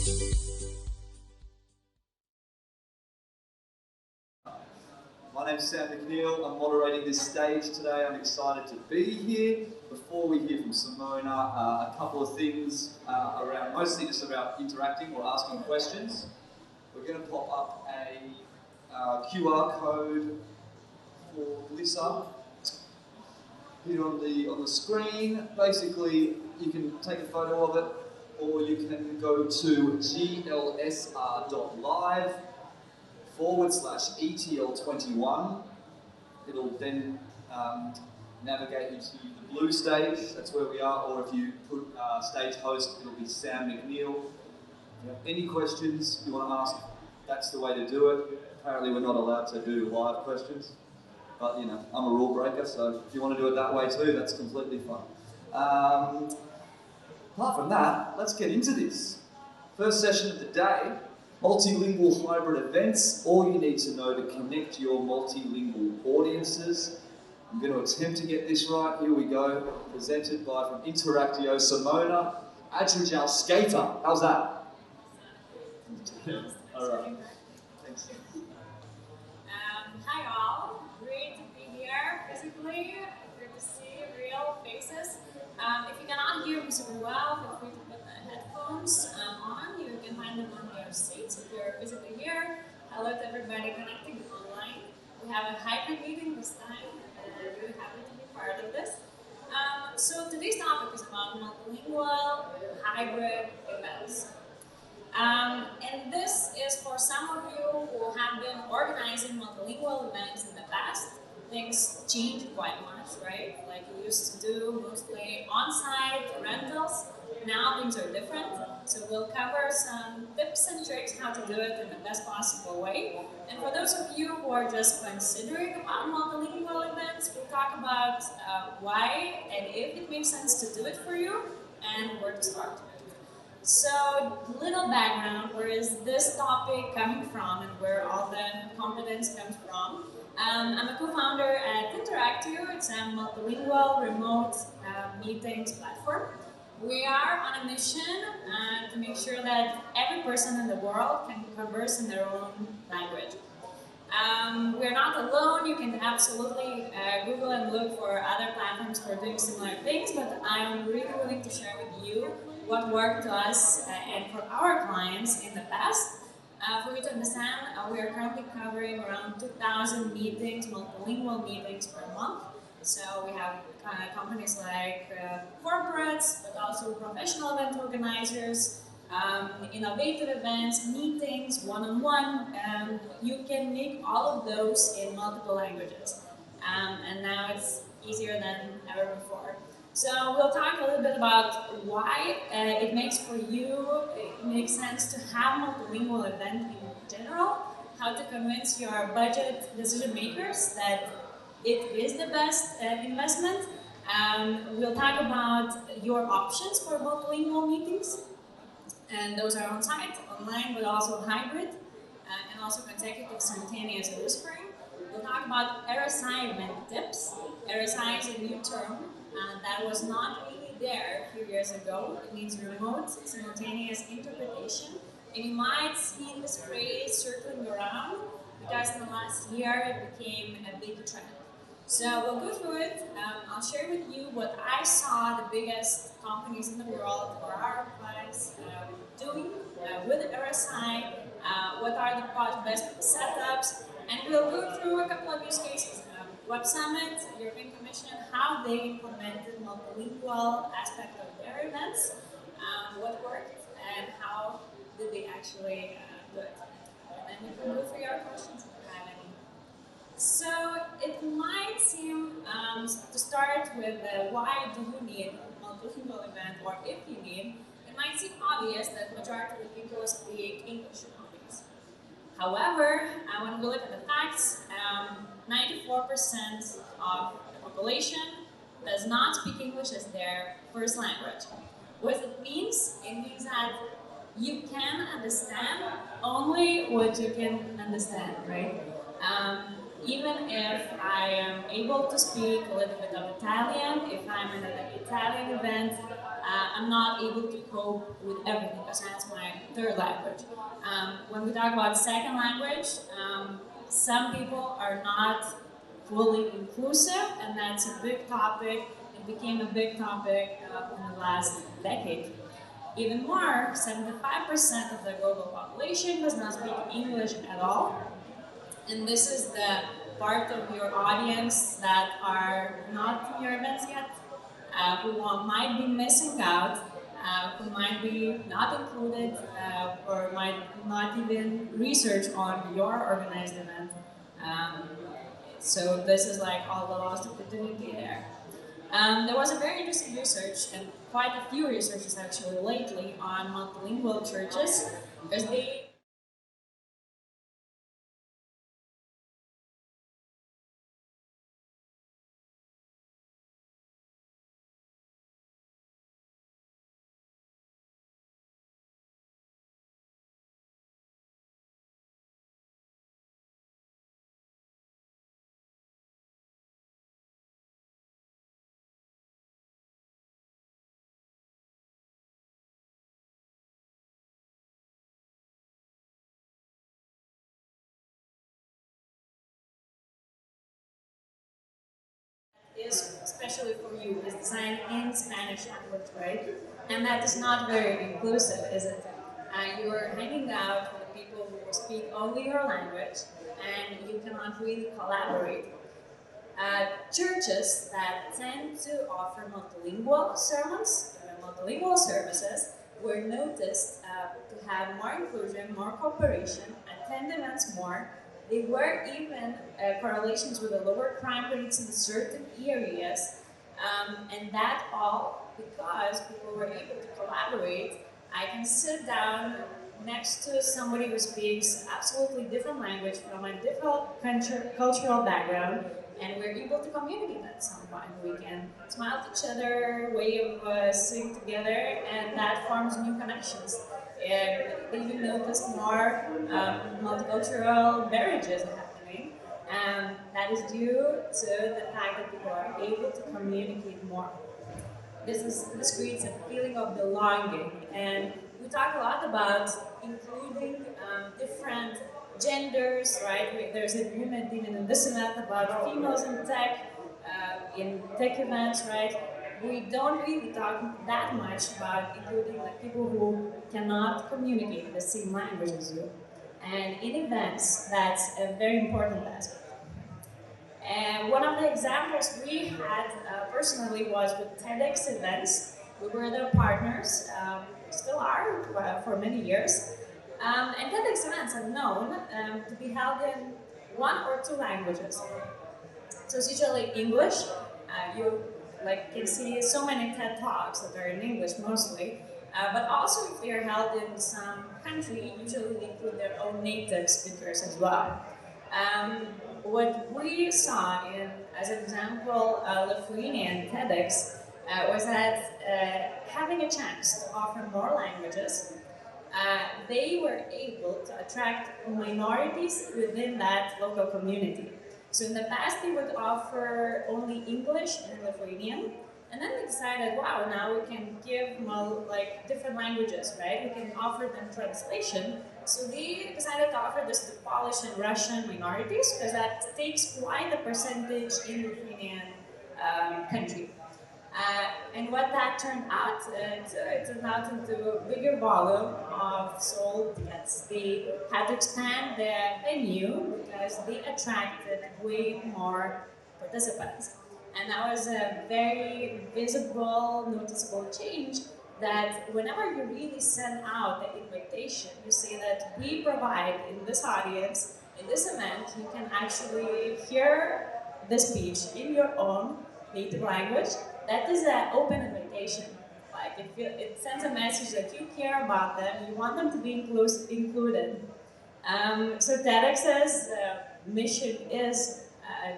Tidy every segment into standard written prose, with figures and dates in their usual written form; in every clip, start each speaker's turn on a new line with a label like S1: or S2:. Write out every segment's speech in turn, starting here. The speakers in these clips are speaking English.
S1: My name's Sam McNeil. I'm moderating this stage today. I'm excited to be here. Before we hear from Simona, a couple of things around, mostly just about interacting or asking questions. We're going to pop up a QR code for Lisa here on the screen. Basically, you can take a photo of it, or you can go to glsr.live/ETL21. It'll then navigate you to the blue stage, that's where we are, or if you put stage host, it'll be Sam McNeil. If you have any questions you want to ask, that's the way to do it. Apparently we're not allowed to do live questions, but you know, I'm a rule breaker, so if you want to do it that way too, that's completely fine. Apart from that, let's get into this. First session of the day, multilingual hybrid events, all you need to know to connect your multilingual audiences. I'm going to attempt to get this right. Here we go. Presented by, from Simona, Andrijauskaite. How's that? All right. Thanks.
S2: Hi all. Great to be here physically. Good to see real faces. If you cannot hear me super well, feel free to put the headphones on. You can find them on your seats if you're physically here. Hello to everybody connecting online. We have a hybrid meeting this time, and I'm really happy to be part of this. So today's topic is about multilingual hybrid events. And this is for some of you who have been organizing multilingual events in the past. Things changed quite much, right? Like we used to do mostly on-site rentals. Now things are different. So we'll cover some tips and tricks how to do it in the best possible way. And for those of you who are just considering about multilingual events, we'll talk about why and if it makes sense to do it for you and where to start. So, little background, where is this topic coming from and where all the competence comes from. I'm a co-founder at Interactio. It's a multilingual remote meetings platform. We are on a mission to make sure that every person in the world can converse in their own language. We're not alone. You can absolutely Google and look for other platforms for doing similar things, but I'm really willing to share with you what worked to us and for our clients in the past. For you to understand, we are currently covering around 2,000 meetings, multilingual meetings per month. So we have companies like corporates, but also professional event organizers, innovative events, meetings, one-on-one. You can make all of those in multiple languages. And now it's easier than ever before. So we'll talk a little bit about why it makes sense to have multilingual event in general, how to convince your budget decision makers that it is the best investment. We'll talk about your options for multilingual meetings, and those are on-site, online, but also hybrid, and also consecutive simultaneous whispering. We'll talk about RSI event tips. RSI is a new term that was not really there a few years ago. It means remote simultaneous interpretation. And you might see this phrase circling around because in the last year it became a big trend. So we'll go through it. I'll share with you what I saw the biggest companies in the world or our clients doing with RSI, what are the best setups, and we'll go through a couple of use cases. Web Summit, European Commission, how they implemented multilingual aspect of their events, what worked, and how did they actually do it. And then we can go through your questions if you have any. So it might seem, to start with why do you need a multilingual event, or if you need, it might seem obvious that the majority of the people speak English nowadays. However, when we look at the facts, 94% of the population does not speak English as their first language. What it means that you can understand only what you can understand, right? Even if I am able to speak a little bit of Italian, if I'm in an Italian event, I'm not able to cope with everything because that's my third language. When we talk about second language, some people are not fully inclusive, and that's a big topic. It became a big topic in the last decade. Even more, 75% of the global population does not speak English at all. And this is the part of your audience that are not in your events yet, who might be missing out, who might be not included, or might not even research on your organized event. Um, so this is like all the lost opportunity there. There was a very interesting research, and quite a few researchers actually lately, on multilingual churches, because they is, especially for you, is designed in Spanish language, right? And that is not very inclusive, is it? You are hanging out with people who speak only your language, and you cannot really collaborate. Churches that tend to offer multilingual sermons, multilingual services, were noticed to have more inclusion, more cooperation, attend events more. There were even correlations with the lower crime rates in certain areas, and that all because people were able to collaborate. I can sit down next to somebody who speaks absolutely different language from a different cultural background, and we're able to communicate at some point. We can smile at each other, way of sing together, and that forms new connections. And they even notice more multicultural marriages happening, and that is due to the fact that people are able to communicate more. This creates a feeling of belonging, and we talk a lot about including different genders, right? There's an agreement even in this event about females in tech events, right? We don't really talk that much about including the people who cannot communicate the same language as you. And in events, that's a very important aspect. And one of the examples we had personally was with TEDx events. We were their partners, still are for many years. And TEDx events are known to be held in one or two languages. So it's usually English. You can see so many TED Talks that are in English mostly. But also if they're held in some country, usually they include their own native speakers as well. What we saw as an example, Lithuanian TEDx, was that having a chance to offer more languages, they were able to attract minorities within that local community. So in the past, they would offer only English and Lithuanian, and then they decided, wow, now we can give different languages, right? We can offer them translation. So they decided to offer this to Polish and Russian minorities because that takes quite a percentage in the Lithuanian country. And what that turned out, it turned out into a bigger volume of sold tickets. They had to expand their venue because they attracted way more participants. And that was a very visible, noticeable change that whenever you really send out the invitation, you say that we provide in this audience, in this event, you can actually hear the speech in your own native language. That is an open invitation. Like it sends a message that you care about them, you want them to be included. So TEDx's mission is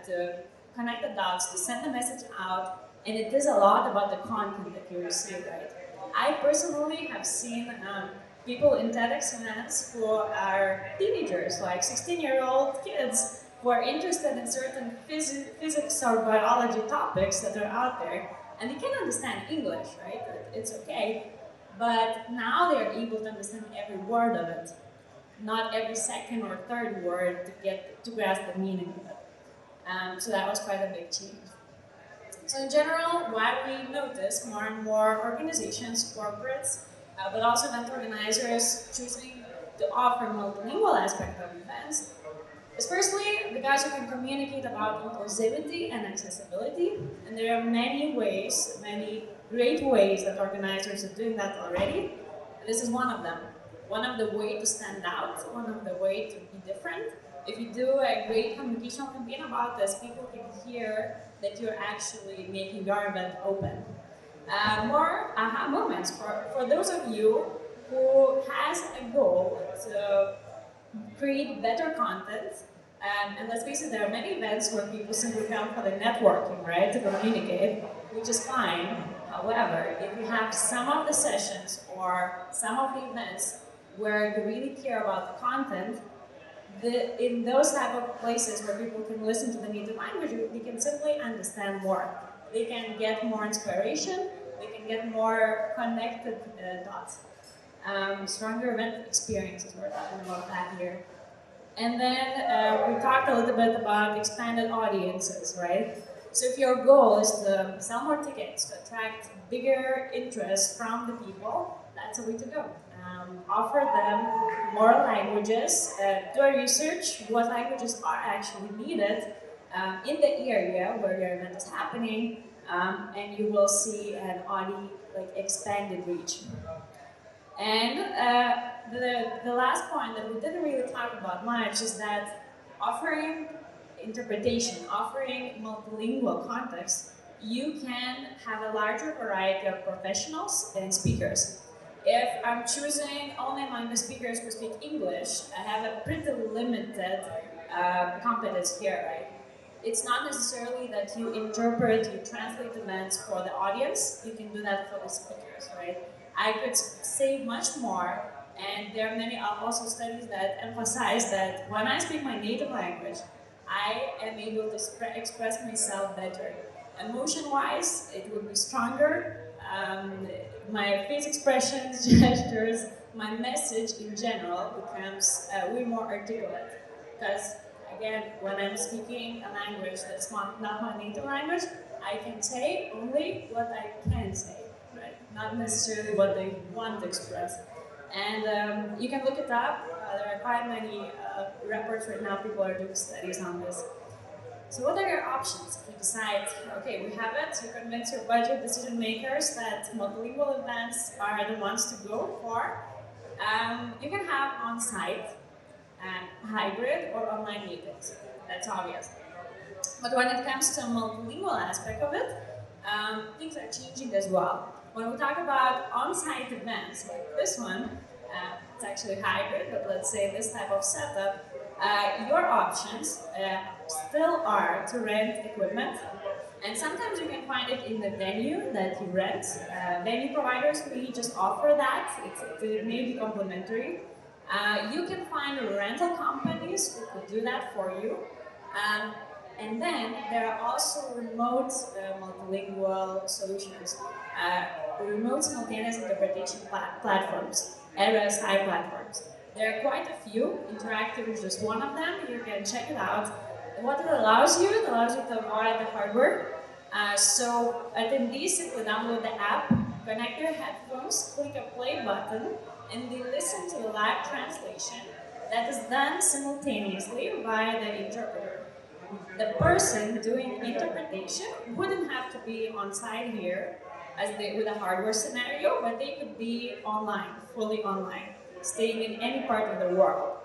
S2: to connect the dots, to send the message out, and it is a lot about the content that you receive, right? I personally have seen people in TEDx events who are teenagers, like 16-year-old kids, who are interested in certain physics or biology topics that are out there, And they can understand English, right? It's okay. But now they're able to understand every word of it, not every second or third word to grasp the meaning of it. So that was quite a big change. So in general, what we notice more and more organizations, corporates, but also event organizers choosing to offer multilingual aspect of events is firstly the guys who can communicate about inclusivity and accessibility, and there are many ways, many great ways that organizers are doing that already. This is one of them. One of the way to stand out, one of the way to be different. If you do a great communication campaign about this, people can hear that you're actually making your event open. More aha moments for those of you who has a goal to create better content. And let's face it, there are many events where people simply come for the networking, right, to communicate, which is fine. However, if you have some of the sessions or some of the events where you really care about the content, in those type of places where people can listen to the native language, they can simply understand more. They can get more inspiration, they can get more connected dots. Stronger event experiences, we're talking about that here. And then we talked a little bit about expanded audiences, right? So if your goal is to sell more tickets, to attract bigger interest from the people, that's the way to go. Offer them more languages, do a research, what languages are actually needed in the area where your event is happening, and you will see an audience like expanded reach. And the last point that we didn't really talk about much is that offering interpretation, offering multilingual context, you can have a larger variety of professionals and speakers. If I'm choosing only among the speakers who speak English, I have a pretty limited competence here, right? It's not necessarily that you interpret, you translate events for the audience, you can do that for the speakers, right? I could say much more, and there are many also studies that emphasize that when I speak my native language, I am able to express myself better. Emotion-wise, it would be stronger. My face expressions, gestures, my message in general becomes way more articulate. Because again, when I'm speaking a language that's not my native language, I can say only what I can say, right? Not necessarily what they want to express. And you can look it up. There are quite many reports right now. People are doing studies on this. So what are your options if you decide, okay, we have it, you convince your budget decision makers that multilingual events are the ones to go for. You can have on-site, hybrid, or online meetings. That's obvious. But when it comes to a multilingual aspect of it, things are changing as well. When we talk about on-site events like this one, it's actually hybrid, but let's say this type of setup, your options still are to rent equipment, and sometimes you can find it in the venue that you rent. Venue providers, we just offer that. It may be complimentary. You can find rental companies who could do that for you. And then there are also remote multilingual solutions, remote simultaneous interpretation platforms, RSI platforms. There are quite a few. Interactive is just one of them. You can check it out. What it allows you to avoid the hardware. So attendees simply download the app, connect their headphones, click a play button, and they listen to the live translation that is done simultaneously via the interpreter. The person doing interpretation wouldn't have to be on site here with a hardware scenario, but they could be online, fully online, staying in any part of the world.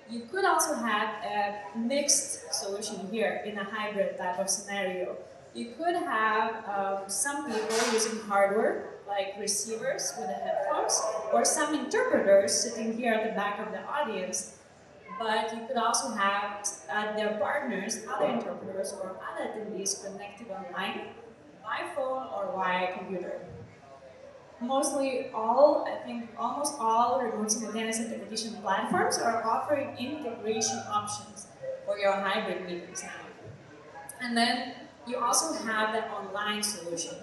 S2: You could also have a mixed solution here in a hybrid type of scenario. You could have some people using hardware, like receivers with the headphones, or some interpreters sitting here at the back of the audience. But you could also have their partners, other interpreters, or other attendees connected online by phone or via computer. Mostly all, I think almost all remote simultaneous interpretation platforms are offering integration options for your hybrid meetings now. And then you also have the online solution,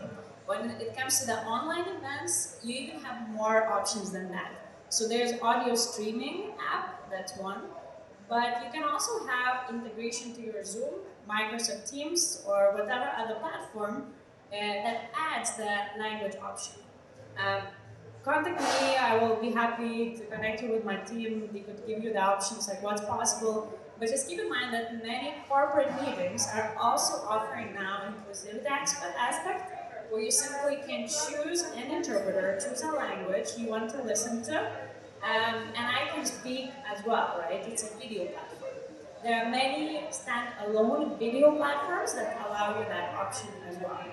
S2: When it comes to the online events, you even have more options than that. So there's audio streaming app, that's one. But you can also have integration to your Zoom, Microsoft Teams, or whatever other platform that adds the language option. Um, Contact me, I will be happy to connect you with my team. They could give you the options, like what's possible. But just keep in mind that many corporate meetings are also offering now inclusivity aspect, where you simply can choose an interpreter, choose a language you want to listen to, and I can speak as well, right? It's a video platform. There are many standalone video platforms that allow you that option as well.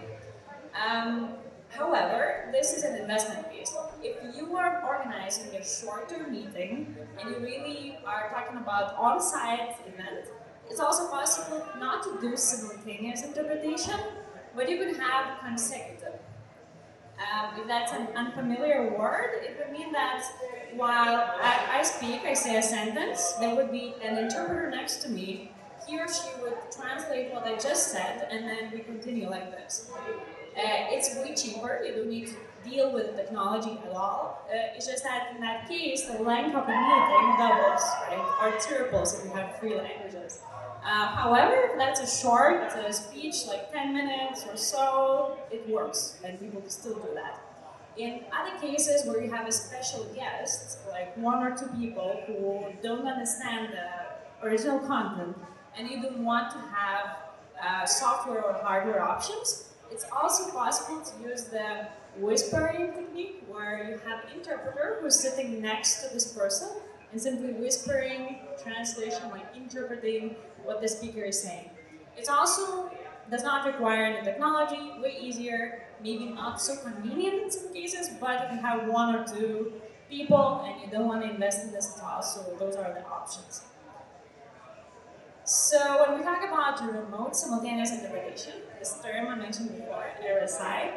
S2: Um, However, this is an investment piece. If you are organizing a shorter meeting and you really are talking about on-site event, it's also possible not to do simultaneous interpretation, but you can have consecutive. If that's an unfamiliar word, it would mean that while I speak, I say a sentence, there would be an interpreter next to me. He or she would translate what I just said, and then we continue like this. It's way cheaper. You don't need to deal with technology at all. It's just that in that case, the length of the meeting doubles, right? Or triples if you have three languages. However, if that's a short speech, like 10 minutes or so, it works, and people can still do that. In other cases where you have a special guest, like one or two people who don't understand the original content, and you don't want to have software or hardware options, it's also possible to use the whispering technique, where you have an interpreter who's sitting next to this person and simply whispering translation, like interpreting what the speaker is saying. It also does not require any technology, way easier, maybe not so convenient in some cases, but if you have one or two people and you don't want to invest in this at all, so those are the options. So when we talk about remote simultaneous interpretation, this term I mentioned before, RSI,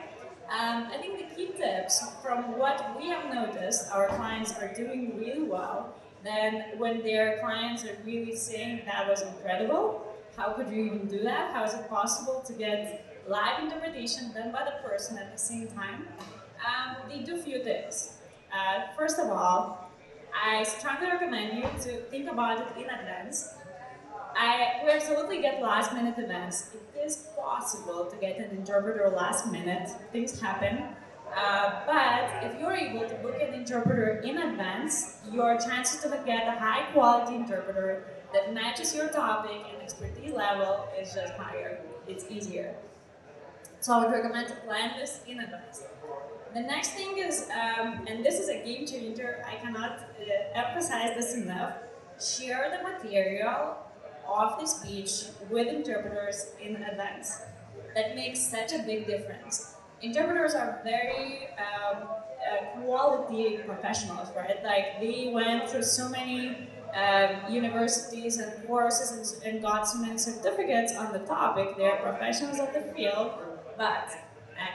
S2: I think the key tips from what we have noticed, our clients are doing really well. Then when their clients are really saying that was incredible, how could you even do that? How is it possible to get live interpretation done by the person at the same time? They do a few things. First of all, I strongly recommend you to think about it in advance. We absolutely get last minute events. It is possible to get an interpreter last minute. Things happen. But if you're able to book an interpreter in advance, your chances to get a high quality interpreter that matches your topic and expertise level is just higher. It's easier. So I would recommend to plan this in advance. The next thing is, and this is a game changer, I cannot emphasize this enough, share the material of the speech with interpreters in advance. That makes such a big difference. Interpreters are very quality professionals, right? Like they went through so many universities and courses and got so many certificates on the topic. They're professionals of the field, but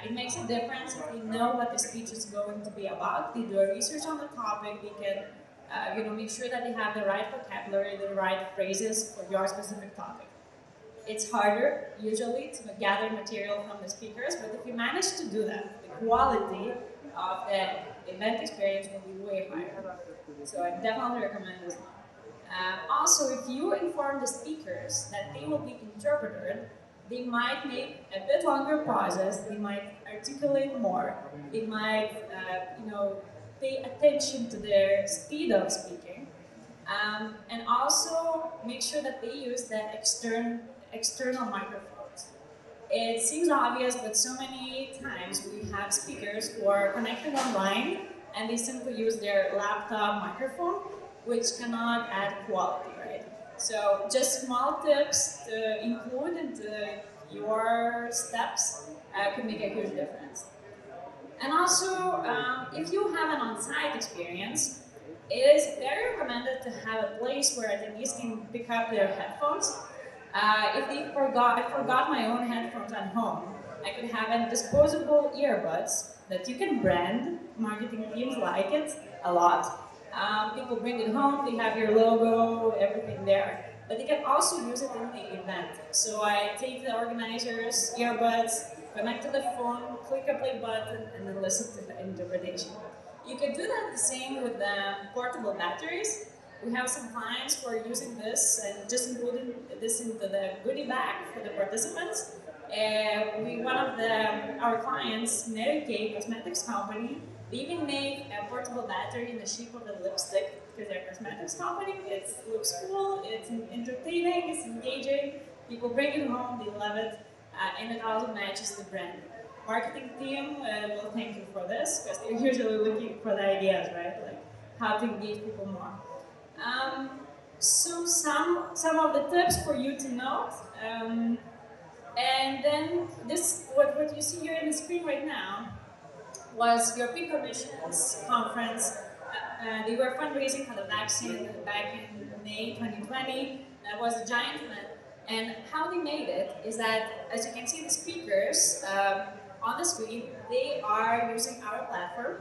S2: it makes a difference if they know what the speech is going to be about. They do a research on the topic. They can make sure that they have the right vocabulary, the right phrases for your specific topic. It's harder, usually, to gather material from the speakers, but if you manage to do that, the quality of the event experience will be way higher. So I definitely recommend this one. Also, if you inform the speakers that they will be interpreted, they might make a bit longer pauses, they might articulate more, they might, pay attention to their speed of speaking, and also make sure that they use the external microphones. It seems obvious, but so many times we have speakers who are connected online and they simply use their laptop microphone, which cannot add quality, right? So just small tips to include into your steps could make a huge difference. And also, if you have an on-site experience, it is very recommended to have a place where attendees can pick up their headphones. If I forgot my own headphones at home, I could have a disposable earbuds that you can brand. Marketing teams like it a lot. People bring it home, they have your logo, everything there. But they can also use it in the event. So I take the organizers' earbuds, connect to the phone, click a play button, and then listen to the interpretation. You can do that the same with the portable batteries. We have some clients who are using this and just including this into the goodie bag for the participants. One of our clients, Mary Kay Cosmetics Company, they even made a portable battery in the shape of a lipstick because they're a cosmetics company. It looks cool, it's entertaining, it's engaging. People bring it home, they love it, and it also matches the brand. Marketing team will thank you for this because they're usually looking for the ideas, right? Like how to engage people more. So some of the tips for you to note. And then this, what you see here on the screen right now, was European Commission's conference. They were fundraising for the vaccine back in May 2020. That was a giant event. And how they made it is that, as you can see the speakers on the screen, they are using our platform.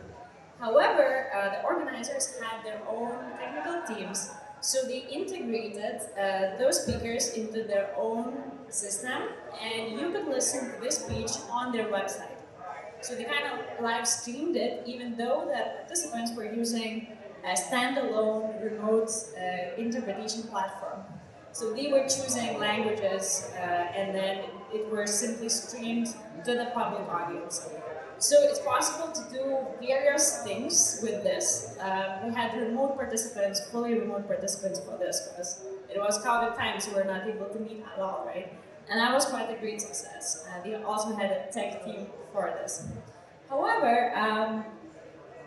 S2: However, the organizers had their own technical teams, so they integrated those speakers into their own system, and you could listen to this speech on their website. So they kind of live streamed it, even though the participants were using a standalone remote interpretation platform. So they were choosing languages, and then it were simply streamed to the public audience. So it's possible to do various things with this. We had remote participants, fully remote participants for this, because it was COVID time, so we were not able to meet at all, right? And that was quite a great success. They also had a tech team for this. However,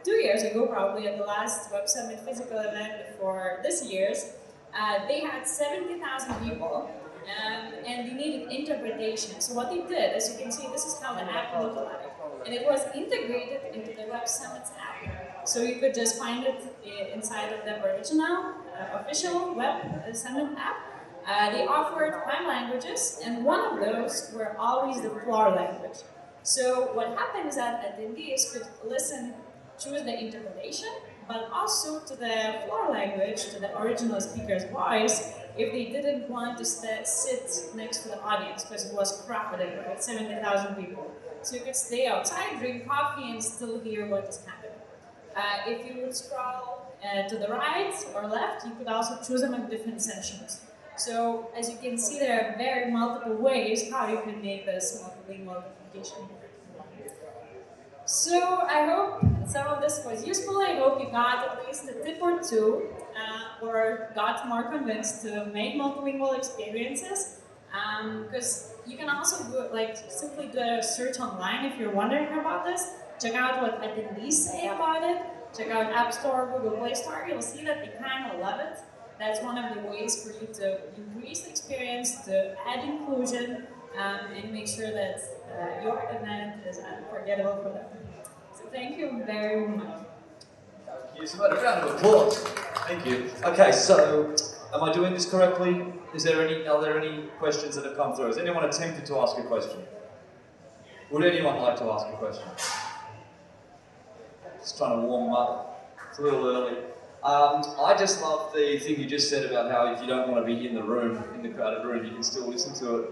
S2: 2 years ago, probably at the last Web Summit physical event before this year's, they had 70,000 people, and they needed interpretation. So what they did, as you can see, this is how the app looked like. And it was integrated into the Web Summit's app. So you could just find it inside of the original, official Web Summit app. They offered 5 languages, and one of those were always the floor language. So what happened is that attendees could listen, choose the interpretation, but also to the floor language, to the original speaker's voice, if they didn't want to sit next to the audience, because it was crowded, right? 70,000 people. So you could stay outside, drink coffee, and still hear what is happening. If you would scroll to the right or left, you could also choose among different sessions. So as you can see, there are very multiple ways how you can make this multilingual communication. So I hope some of this was useful. I hope you got at least a tip or two, or got more convinced to make multilingual experiences. Because you can also simply do a search online if you're wondering about this. Check out what attendees say about it. Check out App Store, Google Play Store. You'll see that they kind of love it. That's one of the ways for you to increase the experience, to add inclusion, and make sure that your event is unforgettable for them. So thank you very much.
S1: Thank you. So a round of applause. Thank you. Okay, so am I doing this correctly? Are there any questions that have come through? Has anyone attempted to ask a question? Would anyone like to ask a question? Just trying to warm up. It's a little early. I just love the thing you just said about how if you don't want to be in the room, in the crowded room, you can still listen to it,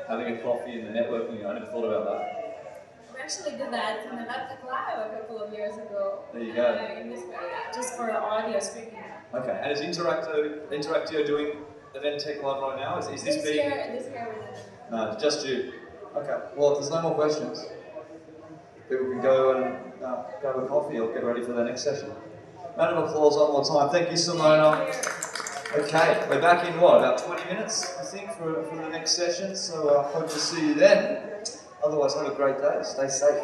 S1: having a coffee and the networking. I never thought about that.
S2: We actually did that in the Webtech Live a couple of years ago.
S1: There you go.
S2: In this way, just for audio streaming.
S1: Okay, and is Interactio doing Event Tech Live right now? Is this being...
S2: This year we did.
S1: No, just you. Okay, well, if there's no more questions, people can go and grab a coffee or get ready for the next session. Round of applause one more time. Thank you, Simona. Okay, we're back in what, about 20 minutes, I think, for the next session. So I hope to see you then. Otherwise, have a great day. Stay safe.